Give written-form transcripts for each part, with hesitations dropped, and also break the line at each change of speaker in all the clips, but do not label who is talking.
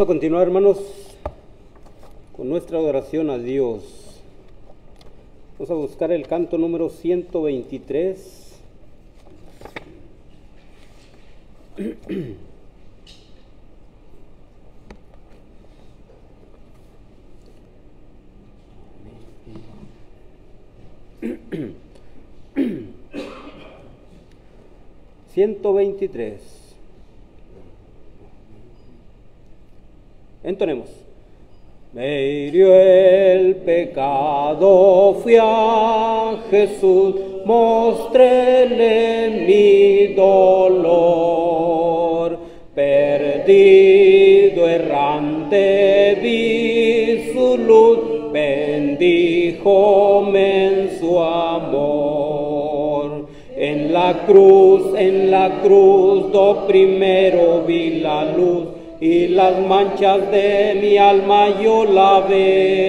a continuar, hermanos, con nuestra adoración a Dios. Vamos a buscar el canto número 123. Entonemos. Me hirió el pecado, fui a Jesús, mostréle mi dolor. Perdido, errante, vi su luz, bendíjome en su amor. En la cruz, do primero vi la luz, y las manchas de mi alma yo lavé.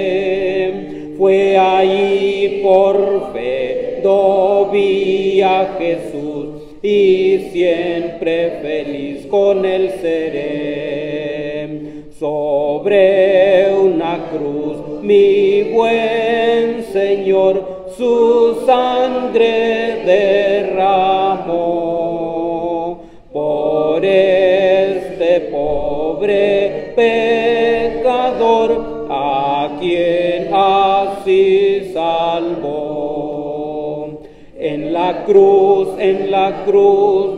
Fue ahí por fe, do vi a Jesús, y siempre feliz con él seré. Sobre una cruz, mi buen Señor, su sangre derramó. Por este pobre pecador, a quien así salvó. En la cruz,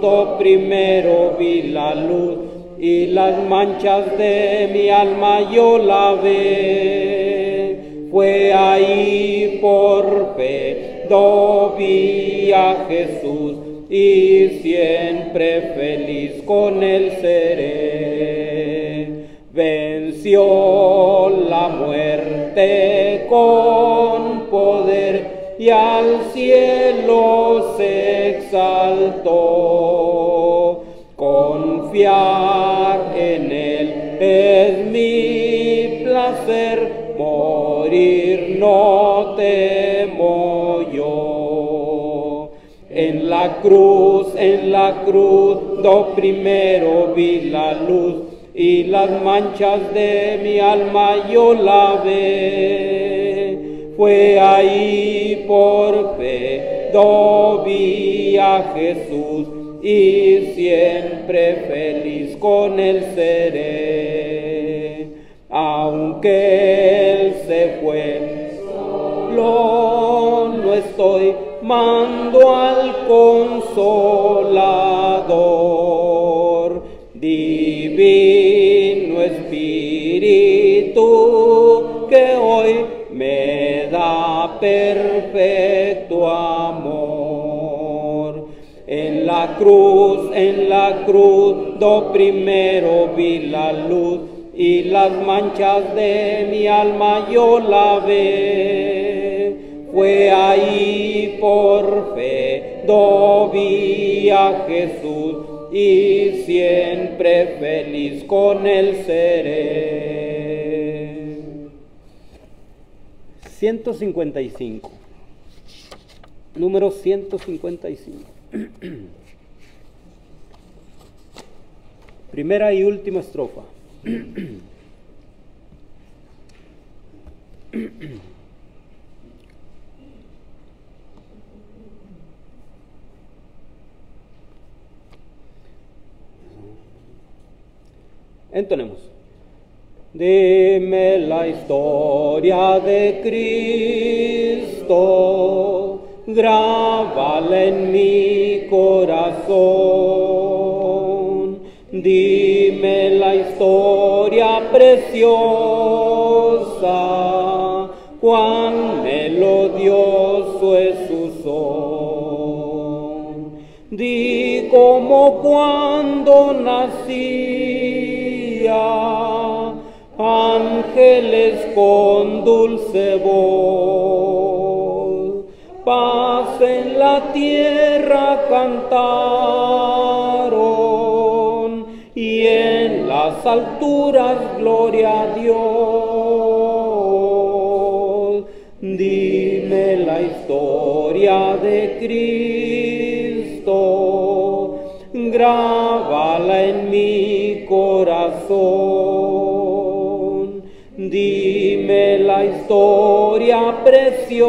do primero vi la luz, y las manchas de mi alma yo lavé. Fue ahí por fe, do vi a Jesús, y siempre feliz con él seré. Venció la muerte con poder, y al cielo se exaltó. Confiar en él es mi placer, morir no temo yo. En la cruz, do primero vi la luz, y las manchas de mi alma yo lavé. Fue ahí por fe, do vi a Jesús, y siempre feliz con él seré. Aunque él se fue, solo no estoy, mando al Consolador. Divino Espíritu, que hoy me da perfecto amor. En la cruz, do primero vi la luz, y las manchas de mi alma yo lavé. Fue ahí por fe, do vi a Jesús, y siempre feliz con él seré. 155. Número 155. Primera y última estrofa. Entonemos. Dime la historia de Cristo, grábala en mi corazón. Dime la historia preciosa, cuán melodioso es su son. Di como cuando nacía, ángeles con dulce voz, paz en la tierra cantaron, y en las alturas gloria a Dios. Dime la historia de Cristo, grábala en mi corazón. Dime la historia preciosa,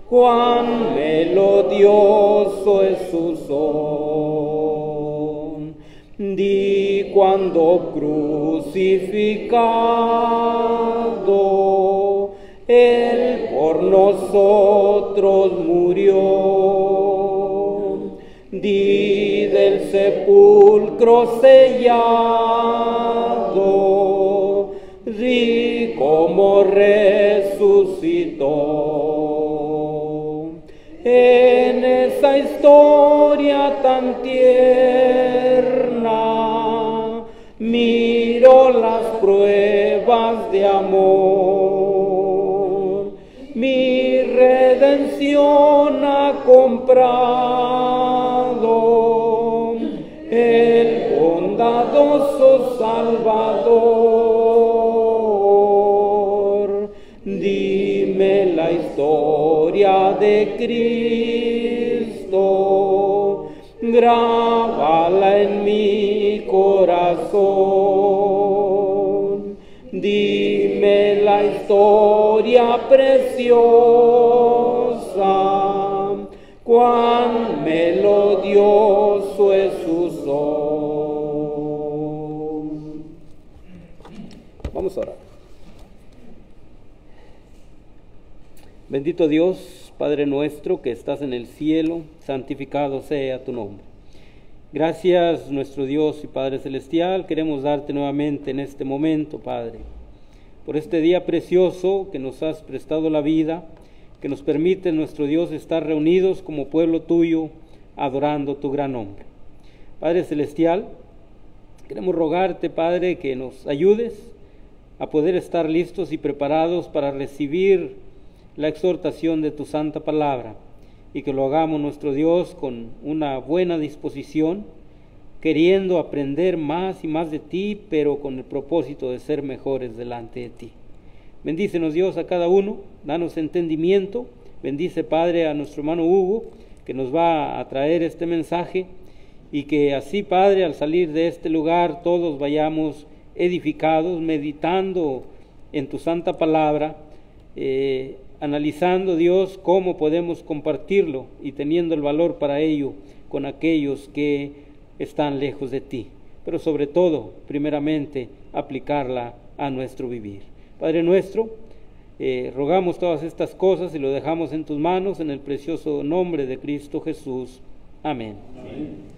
cuán melodioso es su son. Di cuando crucificado Él por nosotros murió. Di del sepulcro sellado, di cómo resucitó. En esa historia tan tierna, miro las pruebas de amor. Mi redención ha comprado el bondadoso Salvador. Dime la historia de Cristo, grábala en mi corazón. Dime la historia preciosa, cuán melodioso es su son. Vamos a orar. Bendito Dios, Padre nuestro que estás en el cielo, santificado sea tu nombre. Gracias, nuestro Dios y Padre celestial, queremos darte nuevamente en este momento, Padre, por este día precioso que nos has prestado la vida, que nos permite, nuestro Dios, estar reunidos como pueblo tuyo, adorando tu gran nombre. Padre celestial, queremos rogarte, Padre, que nos ayudes a poder estar listos y preparados para recibir la exhortación de tu santa palabra, y que lo hagamos, nuestro Dios, con una buena disposición, queriendo aprender más y más de ti, pero con el propósito de ser mejores delante de ti. Bendícenos, Dios, a cada uno, danos entendimiento. Bendice, Padre, a nuestro hermano Hugo, que nos va a traer este mensaje, y que así, Padre, al salir de este lugar todos vayamos edificados, meditando en tu santa palabra, analizando, Dios, cómo podemos compartirlo y teniendo el valor para ello con aquellos que están lejos de ti, pero sobre todo, primeramente, aplicarla a nuestro vivir. Padre nuestro, rogamos todas estas cosas y lo dejamos en tus manos, en el precioso nombre de Cristo Jesús. Amén. Amén.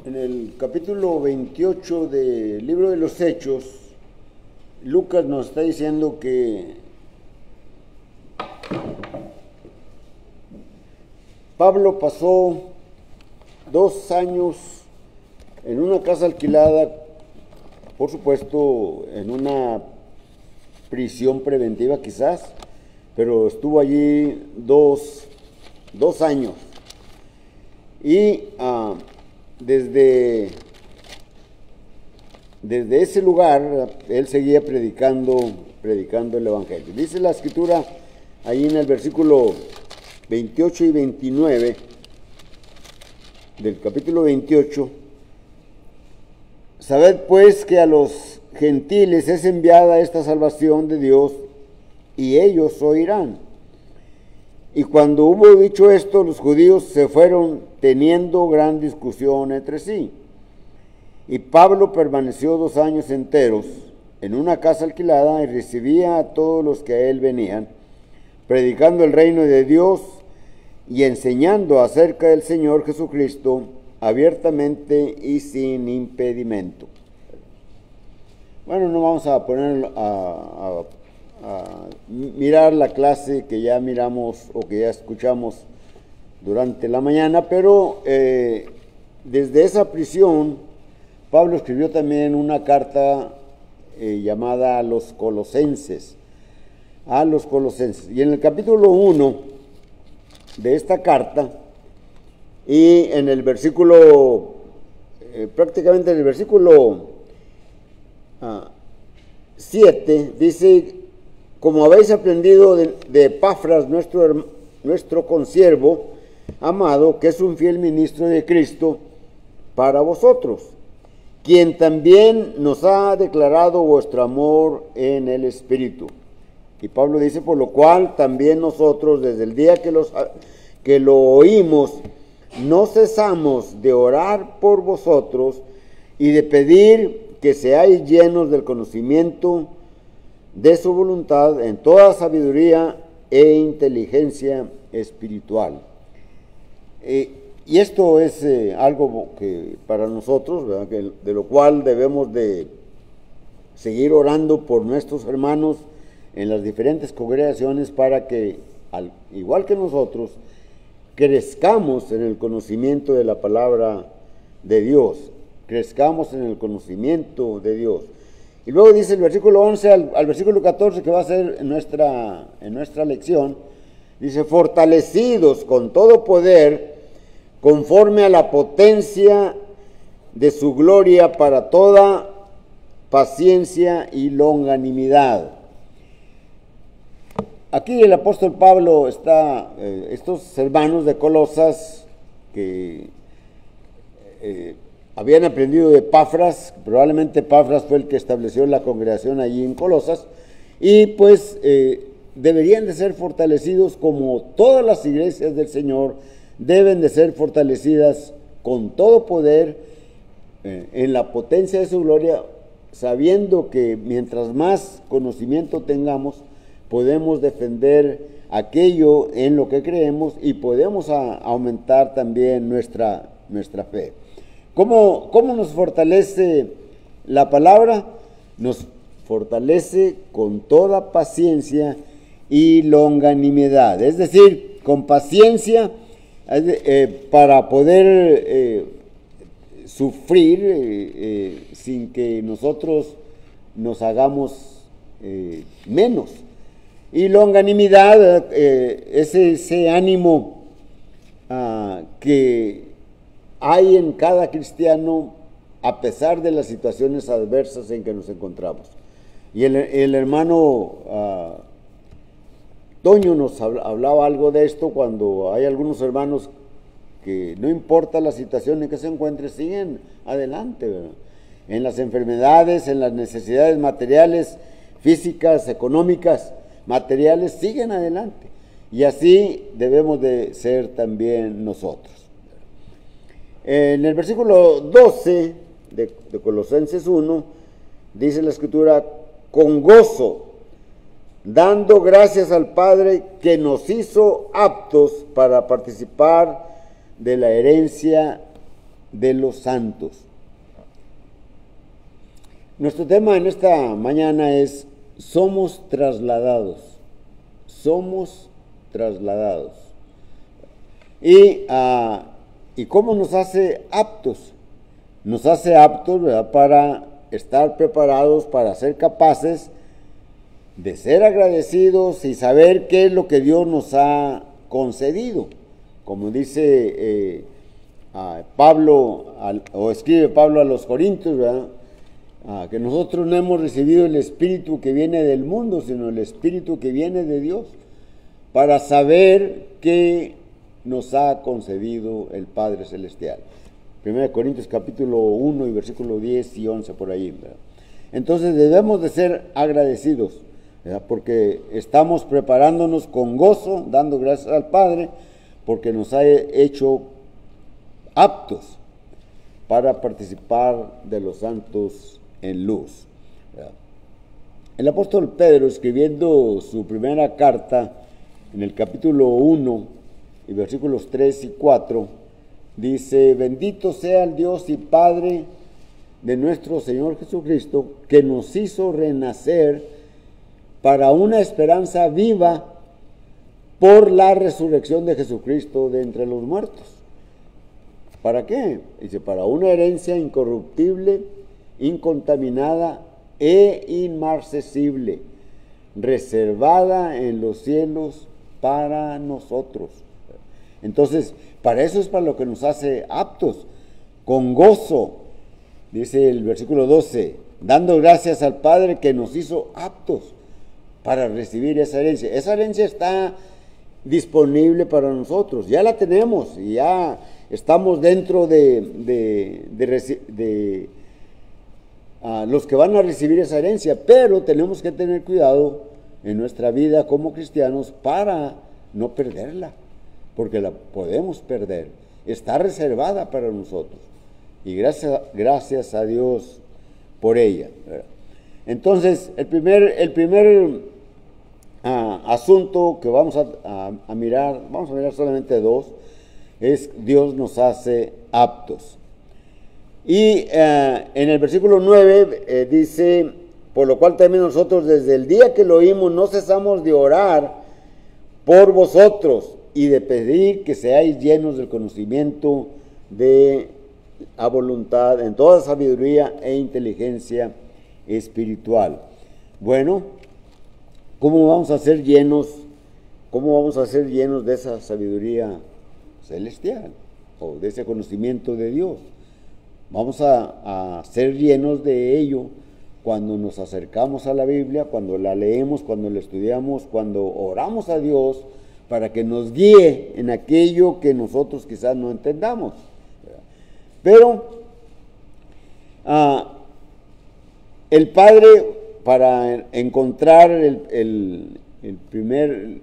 En el capítulo 28 del libro de los Hechos, Lucas nos está diciendo que Pablo pasó 2 años en una casa alquilada, por supuesto en una prisión preventiva quizás, pero estuvo allí dos años. Y desde ese lugar él seguía predicando el Evangelio. Dice la Escritura ahí en el versículo 28 y 29 del capítulo 28: sabed pues que a los gentiles es enviada esta salvación de Dios, y ellos oirán. Y cuando hubo dicho esto, los judíos se fueron teniendo gran discusión entre sí. Y Pablo permaneció 2 años enteros en una casa alquilada y recibía a todos los que a él venían, predicando el reino de Dios y enseñando acerca del Señor Jesucristo abiertamente y sin impedimento. Bueno, no vamos a poner a mirar la clase que ya miramos o que ya escuchamos durante la mañana, pero desde esa prisión Pablo escribió también una carta llamada a los Colosenses. Y en el capítulo 1 de esta carta, y en el versículo, prácticamente en el versículo 7, dice: como habéis aprendido de Epafras, nuestro consiervo amado, que es un fiel ministro de Cristo para vosotros, quien también nos ha declarado vuestro amor en el Espíritu. Y Pablo dice: por lo cual también nosotros, desde el día que lo oímos, no cesamos de orar por vosotros y de pedir que seáis llenos del conocimiento de su voluntad en toda sabiduría e inteligencia espiritual. Y esto es algo que para nosotros, ¿verdad?, de lo cual debemos de seguir orando por nuestros hermanos en las diferentes congregaciones, para que, al igual que nosotros, crezcamos en el conocimiento de la palabra de Dios, crezcamos en el conocimiento de Dios. Y luego dice el versículo 11 al versículo 14, que va a ser en nuestra lección, dice: fortalecidos con todo poder, conforme a la potencia de su gloria, para toda paciencia y longanimidad. Aquí el apóstol Pablo está, estos hermanos de Colosas, que habían aprendido de Epafras, probablemente Epafras fue el que estableció la congregación allí en Colosas, y pues deberían de ser fortalecidos, como todas las iglesias del Señor deben de ser fortalecidas con todo poder, en la potencia de su gloria, sabiendo que mientras más conocimiento tengamos, podemos defender aquello en lo que creemos, y podemos aumentar también nuestra fe. ¿Cómo nos fortalece la palabra? Nos fortalece con toda paciencia y longanimidad, es decir, con paciencia para poder sufrir sin que nosotros nos hagamos menos. Y longanimidad es ese ánimo que hay en cada cristiano a pesar de las situaciones adversas en que nos encontramos. Y el hermano Toño nos hablaba algo de esto, cuando hay algunos hermanos que no importa la situación en que se encuentren, siguen adelante, ¿verdad?, en las enfermedades, en las necesidades materiales, físicas, económicas, materiales, siguen adelante. Y así debemos de ser también nosotros. En el versículo 12 de Colosenses 1, dice la Escritura: con gozo, dando gracias al Padre, que nos hizo aptos para participar de la herencia de los santos. Nuestro tema en esta mañana es: somos trasladados. Somos trasladados. ¿Y cómo nos hace aptos? Nos hace aptos, ¿verdad?, para estar preparados, para ser capaces de ser agradecidos y saber qué es lo que Dios nos ha concedido. Como dice Pablo, o escribe Pablo a los Corintios, ¿verdad?, que nosotros no hemos recibido el espíritu que viene del mundo, sino el espíritu que viene de Dios, para saber qué nos ha concedido el Padre Celestial. 1 Corintios capítulo 1 y versículo 10 y 11 por ahí, ¿verdad? Entonces debemos de ser agradecidos, ¿verdad?, porque estamos preparándonos con gozo, dando gracias al Padre, porque nos ha hecho aptos para participar de los santos en luz, ¿verdad? El apóstol Pedro, escribiendo su primera carta en el capítulo 1 y versículos 3 y 4, dice: bendito sea el Dios y Padre de nuestro Señor Jesucristo, que nos hizo renacer para una esperanza viva por la resurrección de Jesucristo de entre los muertos. ¿Para qué? Dice: para una herencia incorruptible, incontaminada e inmarcesible, reservada en los cielos para nosotros. Entonces, para eso es para lo que nos hace aptos, con gozo, dice el versículo 12, dando gracias al Padre que nos hizo aptos para recibir esa herencia. Esa herencia está disponible para nosotros, ya la tenemos y ya estamos dentro de los que van a recibir esa herencia, pero tenemos que tener cuidado en nuestra vida como cristianos para no perderla, porque la podemos perder, está reservada para nosotros y gracias a Dios por ella, ¿verdad? Entonces, el primer asunto que vamos a mirar solamente dos, es Dios nos hace aptos. Y en el versículo 9 dice, por lo cual también nosotros desde el día que lo oímos no cesamos de orar por vosotros y de pedir que seáis llenos del conocimiento de la voluntad en toda sabiduría e inteligencia espiritual. Bueno, ¿cómo vamos a ser llenos de esa sabiduría celestial o de ese conocimiento de Dios? Vamos a ser llenos de ello cuando nos acercamos a la Biblia, cuando la leemos, cuando la estudiamos, cuando oramos a Dios para que nos guíe en aquello que nosotros quizás no entendamos. Pero el Padre, para encontrar el primer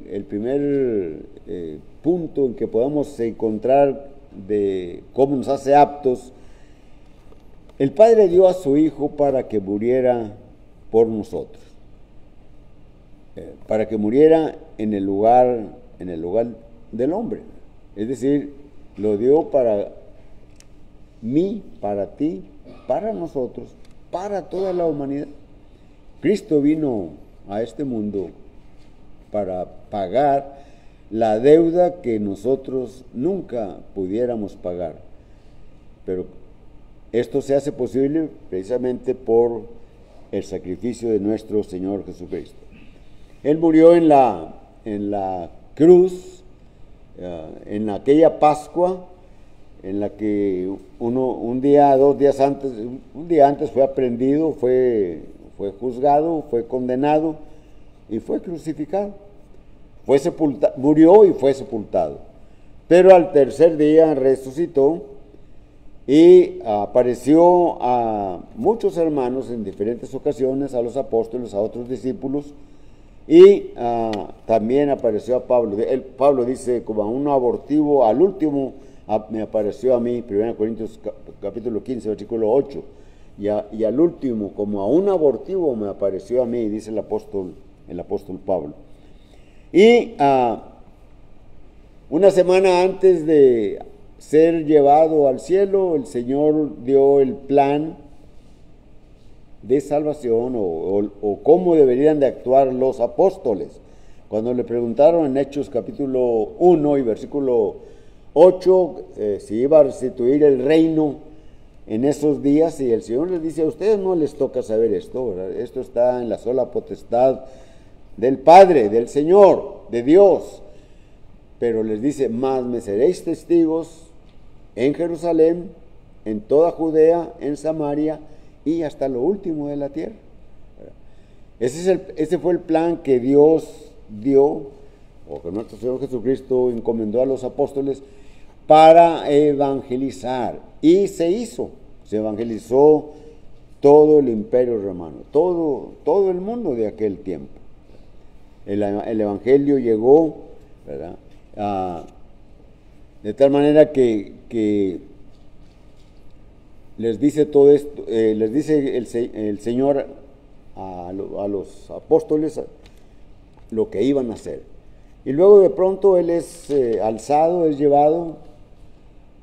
punto en que podamos encontrar de cómo nos hace aptos, el Padre dio a su Hijo para que muriera por nosotros, para que muriera en el lugar del hombre, es decir, lo dio para mí, para ti, para nosotros, para toda la humanidad. Cristo vino a este mundo para pagar la deuda que nosotros nunca pudiéramos pagar, pero esto se hace posible precisamente por el sacrificio de nuestro Señor Jesucristo. Él murió en la cruz, en aquella Pascua, en la que un día antes fue aprehendido, fue juzgado, fue condenado y fue crucificado. Murió y fue sepultado. Pero al tercer día resucitó y apareció a muchos hermanos en diferentes ocasiones, a los apóstoles, a otros discípulos, y también apareció a Pablo. Pablo dice, como a un abortivo, al último me apareció a mí, 1 Corintios capítulo 15, versículo 8, y al último, como a un abortivo me apareció a mí, dice el apóstol Pablo. Y una semana antes de ser llevado al cielo, el Señor dio el plan de salvación o cómo deberían de actuar los apóstoles. Cuando le preguntaron en Hechos capítulo 1 y versículo 8 si iba a restituir el reino en esos días, y el Señor les dice, a ustedes no les toca saber esto, ¿verdad? Esto está en la sola potestad del Padre, del Señor, de Dios. Pero les dice, mas me seréis testigos en Jerusalén, en toda Judea, en Samaria y hasta lo último de la tierra. Ese fue el plan que Dios dio, o que nuestro Señor Jesucristo encomendó a los apóstoles para evangelizar. Y se evangelizó todo el imperio romano, todo el mundo de aquel tiempo. El evangelio llegó, ¿verdad? De tal manera que les dice todo esto, les dice el Señor a los apóstoles lo que iban a hacer. Y luego de pronto Él es alzado, es llevado,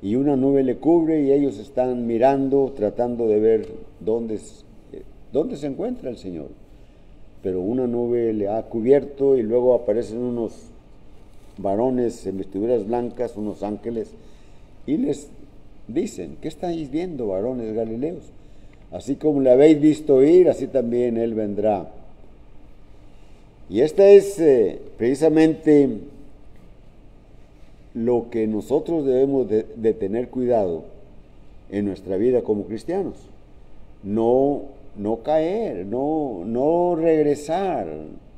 y una nube le cubre y ellos están mirando, tratando de ver dónde se encuentra el Señor. Pero una nube le ha cubierto y luego aparecen unos varones en vestiduras blancas, unos ángeles, y les dicen, ¿qué estáis viendo, varones galileos? Así como le habéis visto ir, así también Él vendrá. Y esta es precisamente lo que nosotros debemos de tener cuidado en nuestra vida como cristianos. No caer, no regresar,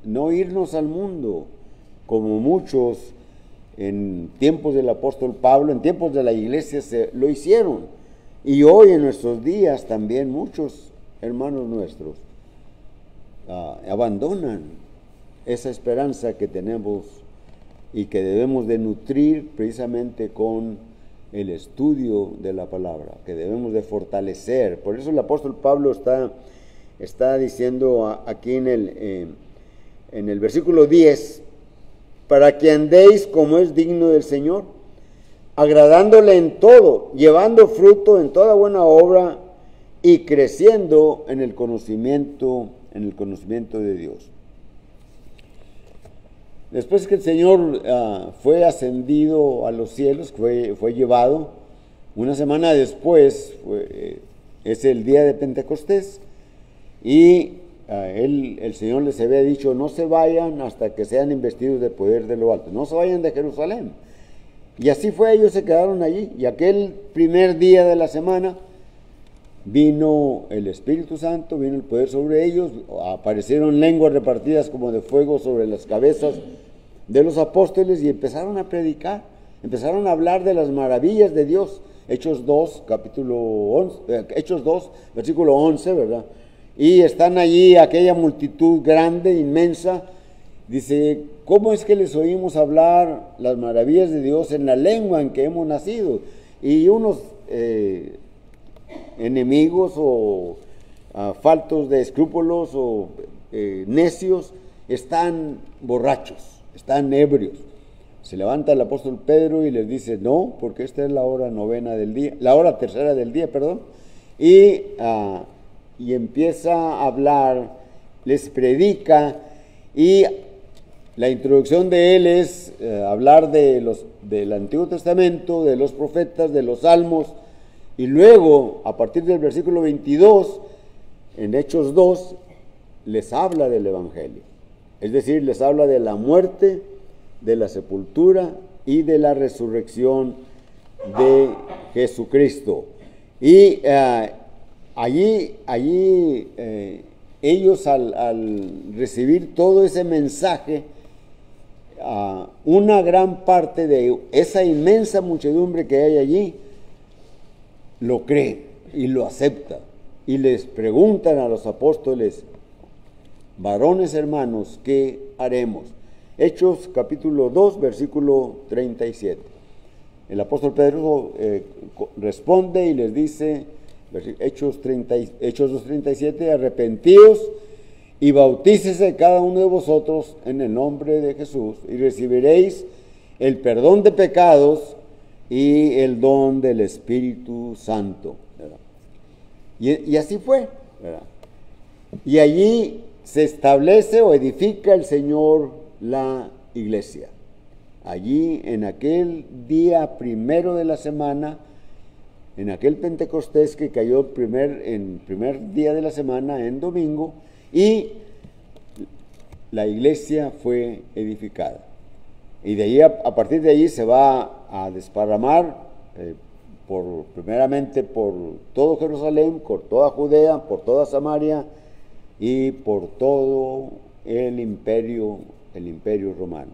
no irnos al mundo, como muchos en tiempos del apóstol Pablo, en tiempos de la iglesia lo hicieron. Y hoy en nuestros días también muchos hermanos nuestros abandonan esa esperanza que tenemos y que debemos de nutrir precisamente con el estudio de la palabra, que debemos de fortalecer. Por eso el apóstol Pablo está diciendo aquí en el versículo 10, para que andéis como es digno del Señor, agradándole en todo, llevando fruto en toda buena obra y creciendo en el conocimiento de Dios. Después que el Señor fue ascendido a los cielos, fue llevado, una semana después es el día de Pentecostés, y el Señor les había dicho: no se vayan hasta que sean investidos de poder de lo alto, no se vayan de Jerusalén. Y así fue, ellos se quedaron allí, y aquel primer día de la semana vino el Espíritu Santo, vino el poder sobre ellos, aparecieron lenguas repartidas como de fuego sobre las cabezas de los apóstoles, y empezaron a predicar, empezaron a hablar de las maravillas de Dios. Hechos 2, versículo 11, ¿verdad? Y están allí aquella multitud grande, inmensa. Dice: ¿cómo es que les oímos hablar las maravillas de Dios en la lengua en que hemos nacido? Y unos enemigos o faltos de escrúpulos o necios están borrachos, están ebrios. Se levanta el apóstol Pedro y les dice: no, porque esta es la hora tercera del día, y empieza a hablar, les predica, y la introducción de él es hablar del Antiguo Testamento, de los profetas, de los salmos, y luego, a partir del versículo 22, en Hechos 2, les habla del Evangelio. Es decir, les habla de la muerte, de la sepultura y de la resurrección de Jesucristo. Y allí ellos al recibir todo ese mensaje, una gran parte de esa inmensa muchedumbre que hay allí lo cree y lo acepta, y les preguntan a los apóstoles: varones hermanos, ¿qué haremos? Hechos capítulo 2, versículo 37. El apóstol Pedro responde y les dice, Hechos 2:37, arrepentíos y bautícese cada uno de vosotros en el nombre de Jesús y recibiréis el perdón de pecados y el don del Espíritu Santo, ¿verdad? Y así fue, ¿verdad? Y allí se establece o edifica el Señor la iglesia. Allí, en aquel día primero de la semana, en aquel Pentecostés que cayó en primer día de la semana, en domingo, y la iglesia fue edificada. Y de ahí, a partir de allí se va a desparramar primeramente por todo Jerusalén, por toda Judea, por toda Samaria y por todo el imperio romano.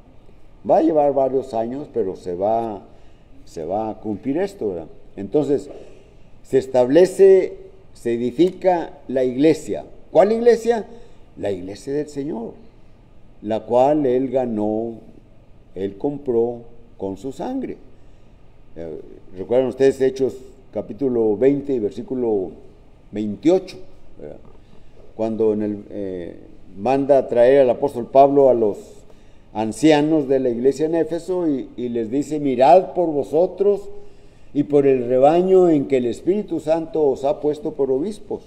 Va a llevar varios años, pero se va a cumplir esto, ¿verdad? Entonces, se establece, se edifica la iglesia. ¿Cuál iglesia? La iglesia del Señor, la cual Él compró con su sangre. Recuerdan ustedes Hechos capítulo 20 y versículo 28, ¿verdad? Cuando manda a traer al apóstol Pablo a los ancianos de la iglesia en Éfeso y les dice: mirad por vosotros y por el rebaño en que el Espíritu Santo os ha puesto por obispos.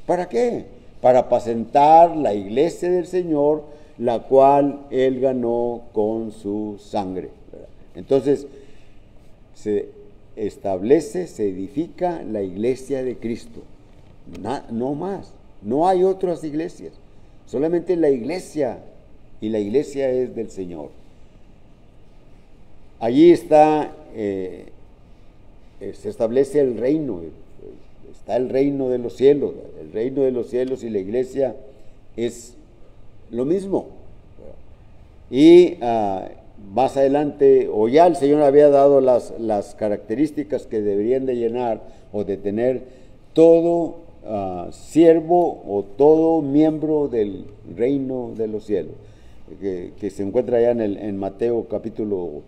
¿Para qué? Para apacentar la iglesia del Señor, la cual Él ganó con su sangre, ¿verdad? Entonces, se establece, se edifica la iglesia de Cristo. No más. No hay otras iglesias. Solamente la iglesia, y la iglesia es del Señor. allí está, se establece el reino, está el reino de los cielos. El reino de los cielos y la iglesia es lo mismo. Y más adelante, o ya el Señor había dado las características que deberían de llenar o de tener todo siervo o todo miembro del reino de los cielos, que se encuentra ya en Mateo capítulo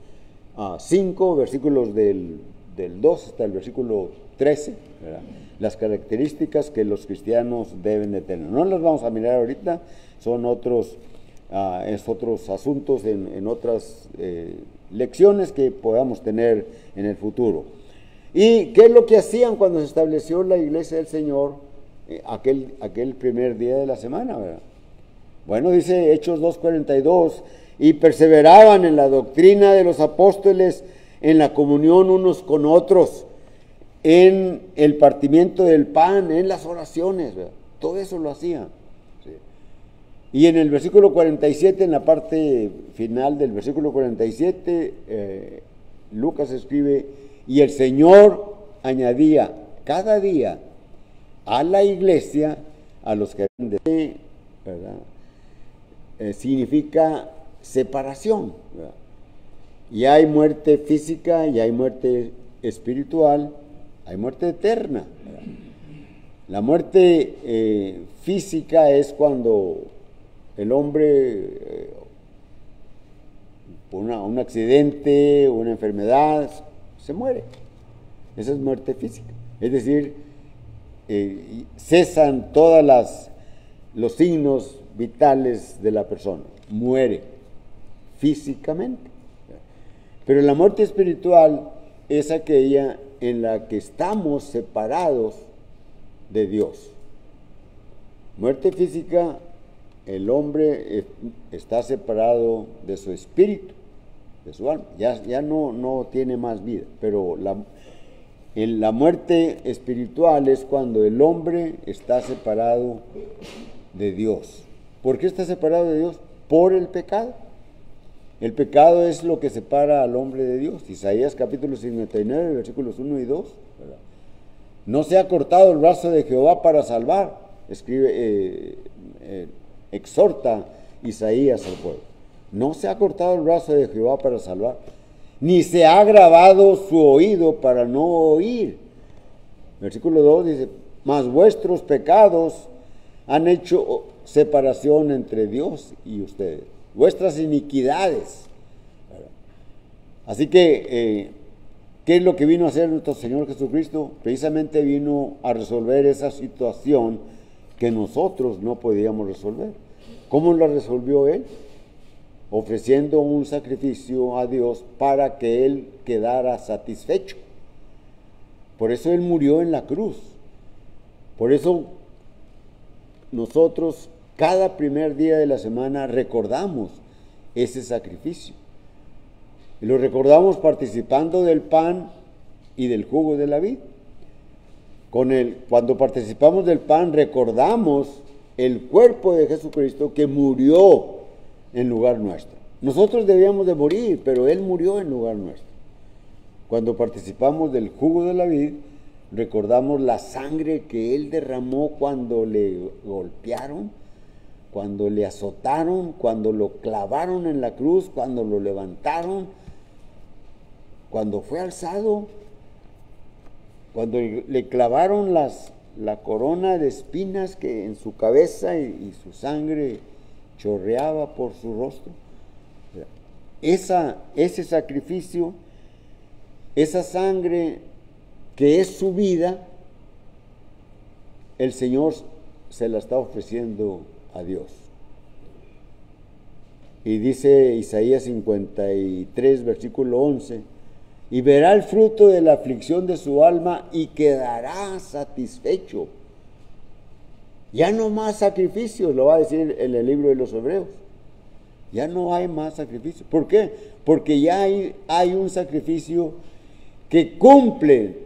5, versículos del 2 hasta el versículo 13, ¿verdad? Las características que los cristianos deben de tener. No las vamos a mirar ahorita, son otros asuntos en otras lecciones que podamos tener en el futuro. ¿Y qué es lo que hacían cuando se estableció la iglesia del Señor aquel primer día de la semana, ¿verdad? Bueno, dice Hechos 2:42, y perseveraban en la doctrina de los apóstoles, en la comunión unos con otros, en el partimiento del pan, en las oraciones, ¿verdad? Todo eso lo hacían. ¿Sí? Y en el versículo 47, en la parte final del versículo 47, Lucas escribe, y el Señor añadía cada día a la iglesia a los que habían de, ¿verdad? Significa separación, ¿verdad? Y hay muerte física y hay muerte espiritual, hay muerte eterna, ¿verdad? La muerte física es cuando el hombre, por un accidente, una enfermedad, se muere. Esa es muerte física. Es decir, cesan todos los signos vitales de la persona. Muere físicamente. Pero la muerte espiritual es aquella en la que estamos separados de Dios. Muerte física, el hombre está separado de su espíritu, de su alma, ya no tiene más vida. Pero la muerte espiritual es cuando el hombre está separado de Dios. ¿Por qué está separado de Dios? Por el pecado. El pecado es lo que separa al hombre de Dios. Isaías capítulo 59, versículos 1 y 2. ¿Verdad? No se ha cortado el brazo de Jehová para salvar, exhorta Isaías al pueblo. No se ha cortado el brazo de Jehová para salvar, ni se ha agravado su oído para no oír. Versículo 2 dice, mas vuestros pecados han hecho separación entre Dios y ustedes, vuestras iniquidades. Así que, ¿qué es lo que vino a hacer nuestro Señor Jesucristo? Precisamente vino a resolver esa situación que nosotros no podíamos resolver. ¿Cómo la resolvió Él? Ofreciendo un sacrificio a Dios para que Él quedara satisfecho. Por eso Él murió en la cruz. Por eso nosotros cada primer día de la semana recordamos ese sacrificio. Y lo recordamos participando del pan y del jugo de la vid. Cuando participamos del pan recordamos el cuerpo de Jesucristo que murió en lugar nuestro. Nosotros debíamos de morir, pero Él murió en lugar nuestro. Cuando participamos del jugo de la vid, recordamos la sangre que Él derramó cuando le golpearon, cuando le azotaron, cuando lo clavaron en la cruz, cuando lo levantaron, cuando fue alzado, cuando le clavaron la corona de espinas que en su cabeza y su sangre chorreaba por su rostro. Ese sacrificio, esa sangre que es su vida, el Señor se la está ofreciendo a Dios. Y dice Isaías 53, versículo 11, y verá el fruto de la aflicción de su alma y quedará satisfecho. Ya no más sacrificios, lo va a decir en el libro de los Hebreos. Ya no hay más sacrificios. ¿Por qué? Porque ya hay un sacrificio que cumple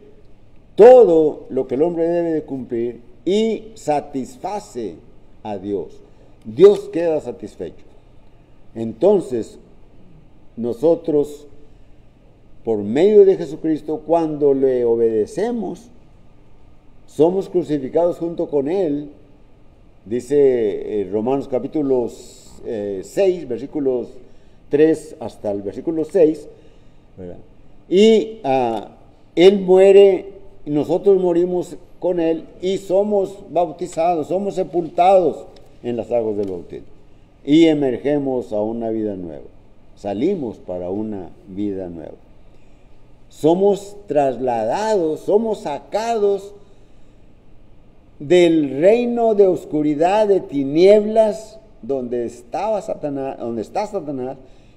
todo lo que el hombre debe de cumplir y satisface a Dios. Dios queda satisfecho. Entonces, nosotros por medio de Jesucristo, cuando le obedecemos, somos crucificados junto con Él, dice Romanos capítulo 6, versículos 3 hasta el versículo 6, ¿verdad? Y Él muere, y nosotros morimos con Él, y somos bautizados, somos sepultados en las aguas del bautismo, y emergemos a una vida nueva, salimos para una vida nueva. Somos trasladados, somos sacados del reino de oscuridad, de tinieblas, donde está Satanás,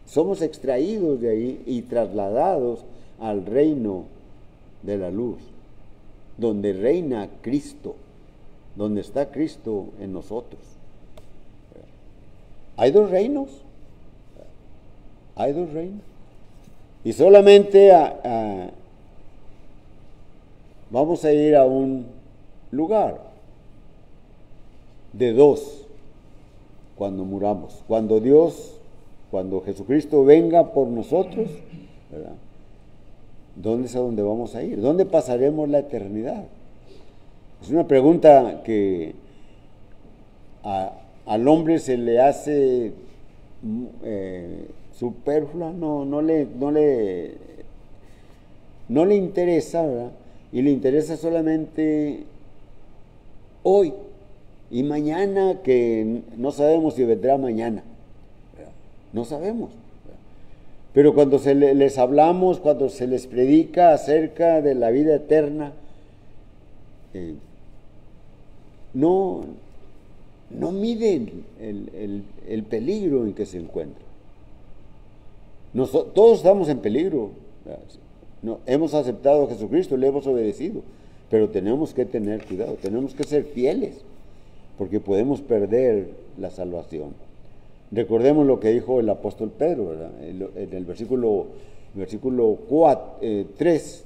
somos extraídos de ahí y trasladados al reino de la luz, donde reina Cristo, donde está Cristo en nosotros. Hay dos reinos, y solamente vamos a ir a un lugar de dos cuando muramos, cuando Jesucristo venga por nosotros, ¿verdad? ¿Dónde es a donde vamos a ir? ¿Dónde pasaremos la eternidad? Es una pregunta que al hombre se le hace superflua, no le interesa, ¿verdad? Y le interesa solamente hoy y mañana, que no sabemos si vendrá mañana, ¿verdad? No sabemos, ¿verdad? Pero cuando les hablamos, cuando se les predica acerca de la vida eterna, no miden el peligro en que se encuentra. Todos estamos en peligro. Hemos aceptado a Jesucristo, le hemos obedecido, pero tenemos que tener cuidado, tenemos que ser fieles, porque podemos perder la salvación. Recordemos lo que dijo el apóstol Pedro, ¿verdad? En el versículo 3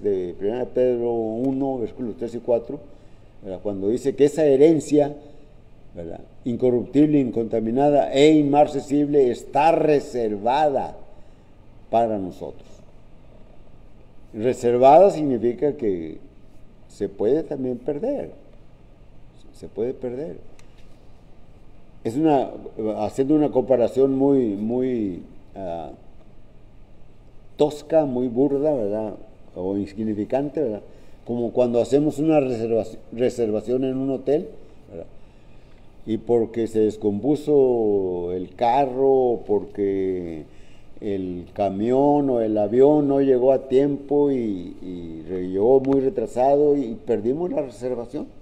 de 1 Pedro 1, versículos 3 y 4, ¿verdad? Cuando dice que esa herencia, ¿verdad?, incorruptible, incontaminada e inmarcesible, está reservada para nosotros. Reservada significa que se puede también perder. Se puede perder. Haciendo una comparación muy tosca, muy burda, ¿verdad?, o insignificante, ¿verdad?, como cuando hacemos una reservación en un hotel, ¿verdad?, y porque se descompuso el carro, porque el camión o el avión no llegó a tiempo y llegó muy retrasado y perdimos la reservación.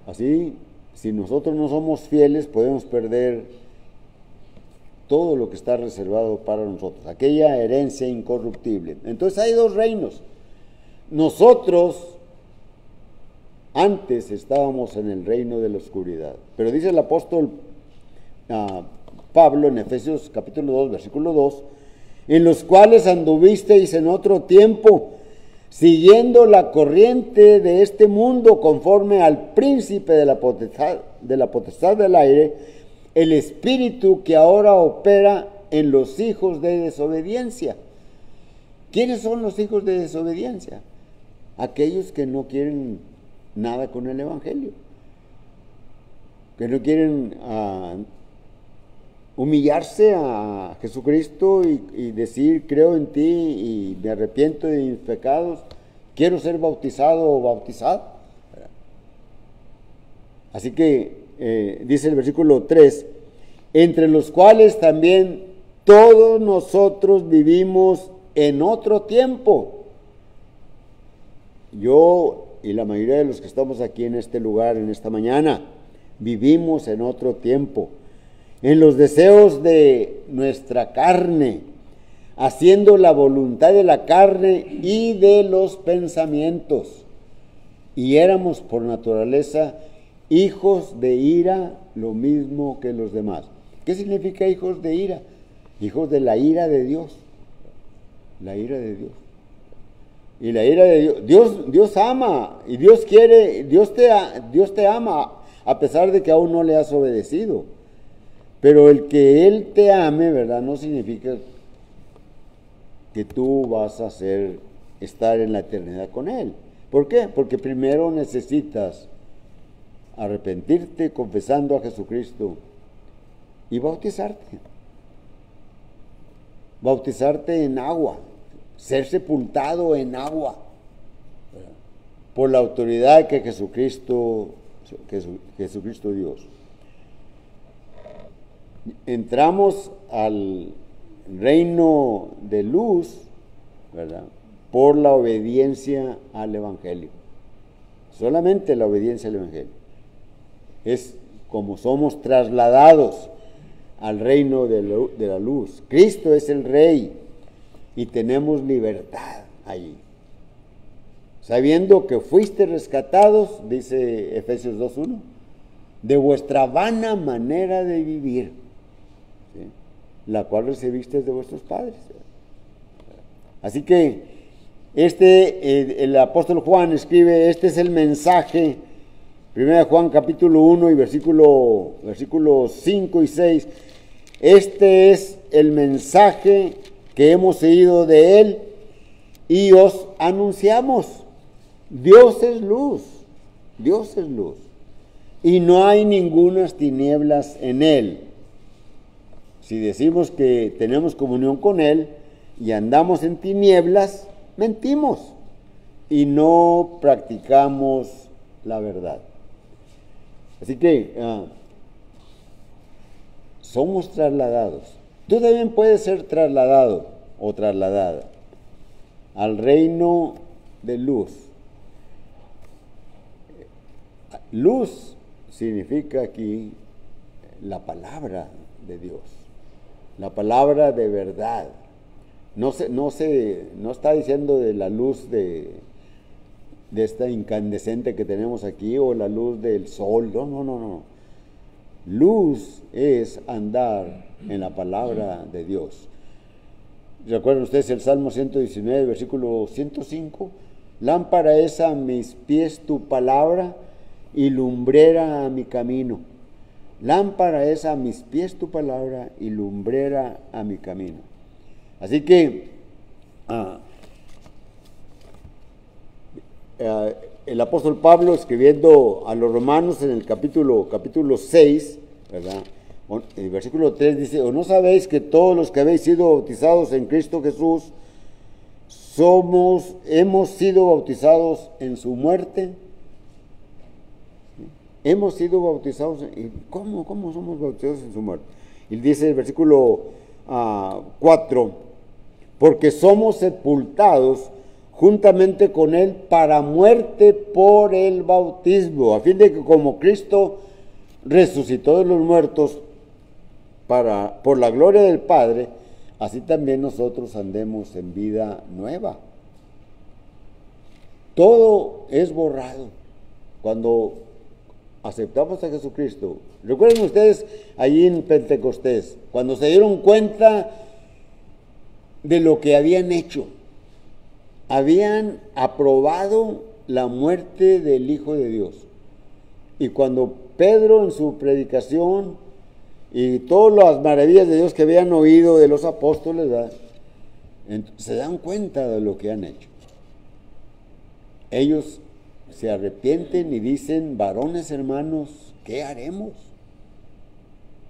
Así, si nosotros no somos fieles, podemos perder todo lo que está reservado para nosotros, aquella herencia incorruptible. Entonces hay dos reinos. Nosotros antes estábamos en el reino de la oscuridad, pero dice el apóstol Pablo en Efesios capítulo 2, versículo 2, en los cuales anduvisteis en otro tiempo, siguiendo la corriente de este mundo, conforme al príncipe de la potestad del aire, el espíritu que ahora opera en los hijos de desobediencia. ¿Quiénes son los hijos de desobediencia? Aquellos que no quieren nada con el evangelio, que no quieren humillarse a Jesucristo y decir: creo en ti y me arrepiento de mis pecados, quiero ser bautizado o bautizada. Así que dice el versículo 3, entre los cuales también todos nosotros vivimos en otro tiempo. Yo y la mayoría de los que estamos aquí en este lugar, en esta mañana, vivimos en otro tiempo, en los deseos de nuestra carne, haciendo la voluntad de la carne y de los pensamientos. Y éramos por naturaleza hijos de ira, lo mismo que los demás. ¿Qué significa hijos de ira? Hijos de la ira de Dios. La ira de Dios. Y la ira de Dios ama, y Dios quiere, Dios te ama, a pesar de que aún no le has obedecido. Pero el que Él te ame, ¿verdad?, no significa que tú vas a estar en la eternidad con Él. ¿Por qué? Porque primero necesitas arrepentirte confesando a Jesucristo y bautizarte. Bautizarte en agua, ser sepultado en agua por la autoridad que Jesucristo Dios. Entramos al reino de luz, ¿verdad?, por la obediencia al Evangelio. Solamente la obediencia al Evangelio. Es como somos trasladados al reino de la luz. Cristo es el Rey y tenemos libertad allí. Sabiendo que fuiste rescatados, dice Efesios 2:1, de vuestra vana manera de vivir, ¿sí?, la cual recibiste de vuestros padres. Así que el apóstol Juan escribe, este es el mensaje, 1 Juan capítulo 1 y versículos 5 y 6, este es el mensaje que hemos oído de Él y os anunciamos. Dios es luz, Dios es luz, y no hay ningunas tinieblas en Él. Si decimos que tenemos comunión con Él y andamos en tinieblas, mentimos y no practicamos la verdad. Así que somos trasladados. Tú también puedes ser trasladado o trasladada al reino de luz. Luz significa aquí la palabra de Dios, la palabra de verdad. No está diciendo de la luz de esta incandescente que tenemos aquí o la luz del sol. No. Luz es andar en la palabra de Dios. ¿Recuerdan ustedes el Salmo 119, versículo 105? Lámpara es a mis pies tu palabra y lumbrera a mi camino. Lámpara es a mis pies tu palabra y lumbrera a mi camino. Así que el apóstol Pablo, escribiendo a los romanos en el capítulo 6, ¿verdad?, el versículo 3 dice, ¿o no sabéis que todos los que habéis sido bautizados en Cristo Jesús hemos sido bautizados en su muerte? Hemos sido bautizados. ¿Cómo somos bautizados en su muerte? Y dice el versículo 4, porque somos sepultados juntamente con Él para muerte por el bautismo, a fin de que como Cristo resucitó de los muertos por la gloria del Padre, así también nosotros andemos en vida nueva. Todo es borrado cuando aceptamos a Jesucristo. Recuerden ustedes allí en Pentecostés, cuando se dieron cuenta de lo que habían hecho. Habían aprobado la muerte del Hijo de Dios. Y cuando Pedro en su predicación y todas las maravillas de Dios que habían oído de los apóstoles, ¿verdad?, se dan cuenta de lo que han hecho. Ellos se arrepienten y dicen, varones hermanos, ¿qué haremos?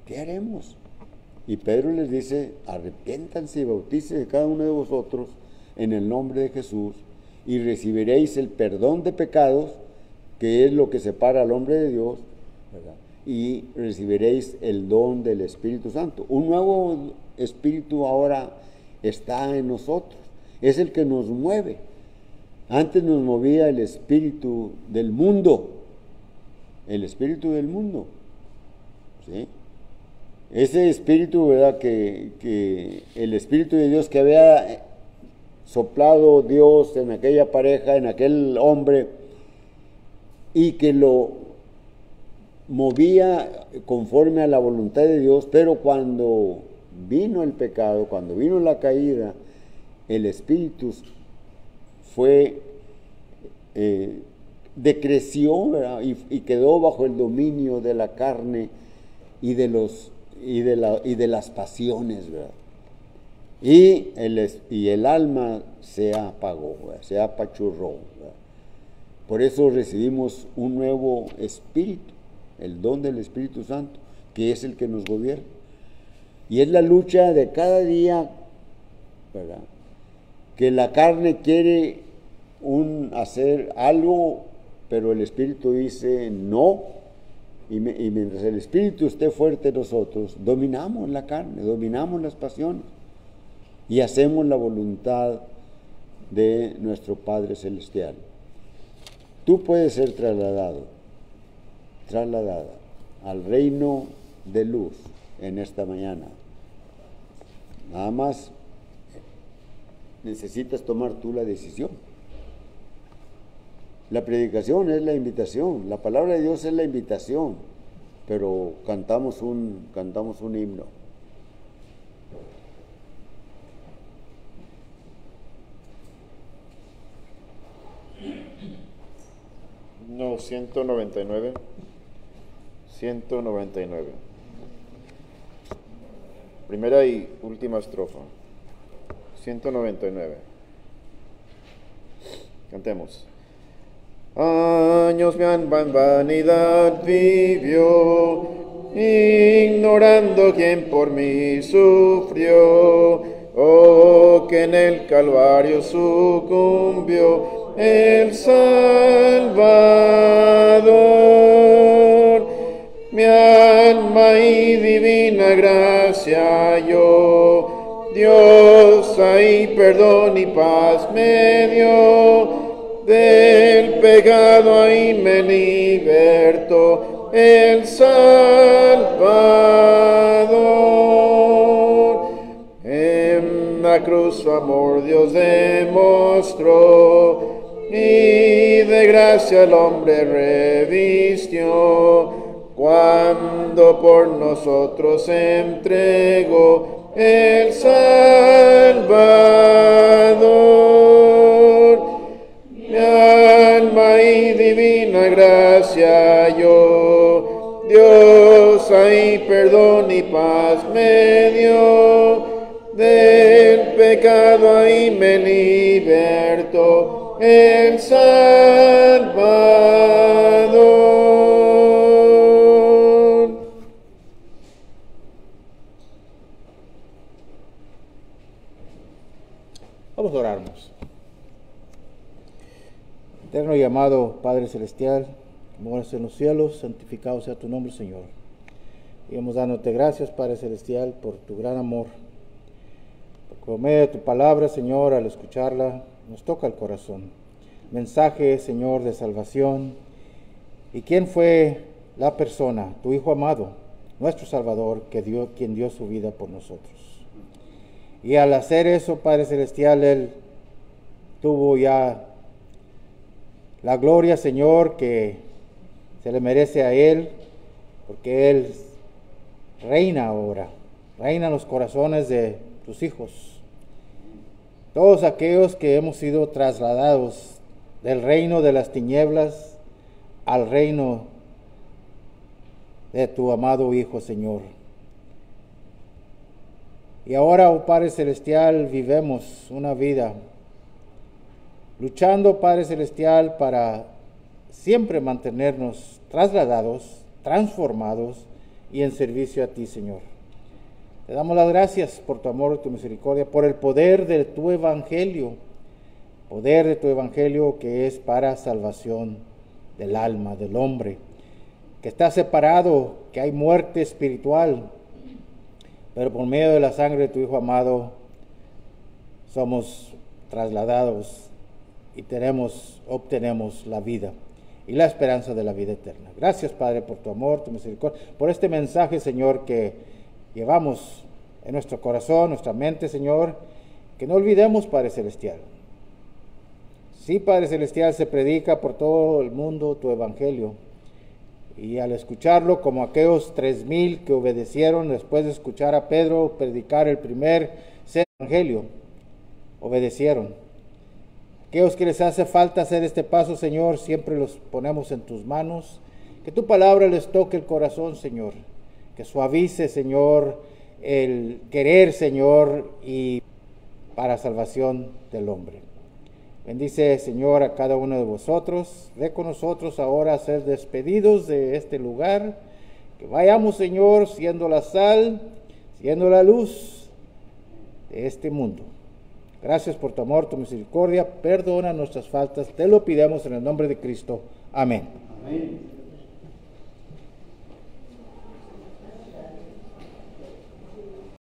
¿Qué haremos? Y Pedro les dice, arrepiéntanse y bautícense cada uno de vosotros en el nombre de Jesús y recibiréis el perdón de pecados, que es lo que separa al hombre de Dios, ¿verdad?, y recibiréis el don del Espíritu Santo. Un nuevo espíritu ahora está en nosotros, es el que nos mueve. Antes nos movía el espíritu del mundo, ¿sí? Ese espíritu, ¿verdad?, que el Espíritu de Dios que había soplado Dios en aquella pareja, en aquel hombre, y que lo movía conforme a la voluntad de Dios, pero cuando vino el pecado, cuando vino la caída, el espíritu decreció, ¿verdad?, y quedó bajo el dominio de la carne y de las pasiones, ¿verdad? y el alma se apagó, ¿verdad? Se apachurró, ¿verdad? Por eso recibimos un nuevo espíritu, el don del Espíritu Santo, que es el que nos gobierna. Y es la lucha de cada día, ¿verdad? Que la carne quiere hacer algo, pero el Espíritu dice no. Y mientras el Espíritu esté fuerte en nosotros, dominamos la carne, dominamos las pasiones y hacemos la voluntad de nuestro Padre Celestial. Tú puedes ser trasladada al reino de luz en esta mañana. Nada más necesitas tomar tú la decisión. La predicación es la invitación, la palabra de Dios es la invitación, pero cantamos un himno.
No, 199. 199. Primera y última estrofa. 199. Cantemos. Años mi alma en vanidad vivió, ignorando quién por mí sufrió, oh, que en el Calvario sucumbió el Salvador. Mi alma y divina gracia halló, Dios ahí perdón y paz me dio. Del pecado ahí me libertó el Salvador. En la cruz su amor Dios demostró y de gracia el hombre revistió, cuando por nosotros se entregó el Salvador. Mi alma y divina gracia halló, Dios ahí perdón y paz me dio, del pecado ahí me libertó el Salvador.
Vamos a orarnos. Eterno y amado Padre Celestial, que moras en los cielos, santificado sea tu nombre, Señor. Y vamos dándote gracias, Padre Celestial, por tu gran amor. Porque por medio de tu palabra, Señor, al escucharla, nos toca el corazón. Mensaje, Señor, de salvación. ¿Y quién fue la persona, tu Hijo amado, nuestro Salvador, quien dio su vida por nosotros? Y al hacer eso, Padre Celestial, Él tuvo ya la gloria, Señor, que se le merece a Él, porque Él reina ahora, reina en los corazones de tus hijos. Todos aquellos que hemos sido trasladados del reino de las tinieblas al reino de tu amado Hijo, Señor. Y ahora, oh Padre Celestial, vivemos una vida luchando, Padre Celestial, para siempre mantenernos trasladados, transformados y en servicio a ti, Señor. Te damos las gracias por tu amor y tu misericordia, por el poder de tu evangelio que es para salvación del alma, del hombre, que está separado, que hay muerte espiritual, pero por medio de la sangre de tu Hijo amado somos trasladados y obtenemos la vida y la esperanza de la vida eterna. Gracias, Padre, por tu amor, tu misericordia, por este mensaje, Señor, que llevamos en nuestro corazón, nuestra mente, Señor, que no olvidemos, Padre Celestial. Sí, Padre Celestial, se predica por todo el mundo tu evangelio, y al escucharlo, como aquellos 3,000 que obedecieron después de escuchar a Pedro predicar el primer evangelio, obedecieron. Aquellos que les hace falta hacer este paso, Señor, siempre los ponemos en tus manos. Que tu palabra les toque el corazón, Señor. Que suavice, Señor, el querer, Señor, y para salvación del hombre. Bendice, Señor, a cada uno de vosotros. Ve con nosotros ahora a ser despedidos de este lugar. Que vayamos, Señor, siendo la sal, siendo la luz de este mundo. Gracias por tu amor, tu misericordia. Perdona nuestras faltas. Te lo pidamos en el nombre de Cristo. Amén.
Amén.